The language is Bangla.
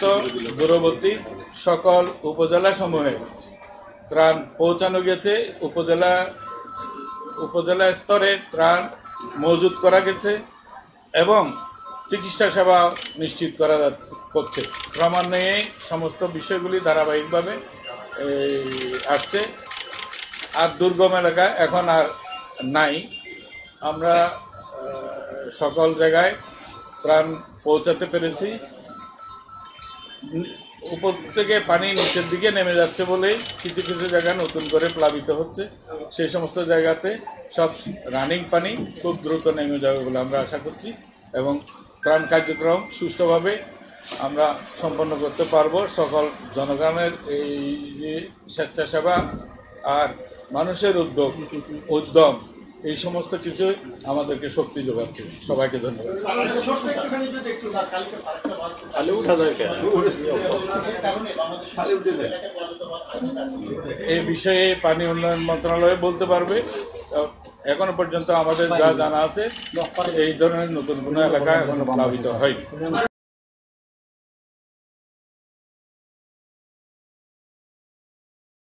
সীমান্ত দূরবর্তী সকল উপজেলা সমূহে ত্রাণ পৌঁছানো গেছে। উপজেলা স্তরে ত্রাণ মজুত করা গেছে এবং চিকিৎসা সেবা নিশ্চিত করা করছে। ক্রমান্বয়ে সমস্ত বিষয়গুলি ধারাবাহিকভাবে আসছে। আর দুর্গম এলাকা এখন আর নাই। আমরা সকল জায়গায় ত্রাণ পৌঁছাতে পেরেছি। উপর থেকে পানি নিচের দিকে নেমে যাচ্ছে বলেই কিছু কিছু জায়গা নতুন করে প্লাবিত হচ্ছে। সেই সমস্ত জায়গাতে সব রানিং পানি খুব দ্রুত নেমে যাবে বলে আমরা আশা করছি এবং ত্রাণ কার্যক্রম সুষ্ঠুভাবে আমরা সম্পন্ন করতে পারব। সকল জনগণের এই যে স্বেচ্ছাসেবা আর মানুষের উদ্যম এই সমস্ত কিছু আমাদেরকে শক্তি যোগাচ্ছে। সবাইকে ধন্যবাদ। এই বিষয়ে পানি উন্নয়ন মন্ত্রণালয় বলতে পারবে। এখনো পর্যন্ত আমাদের যা জানা আছে এই ধরনের নতুন কোনো এলাকা এখনো প্লাবিত হয়নি।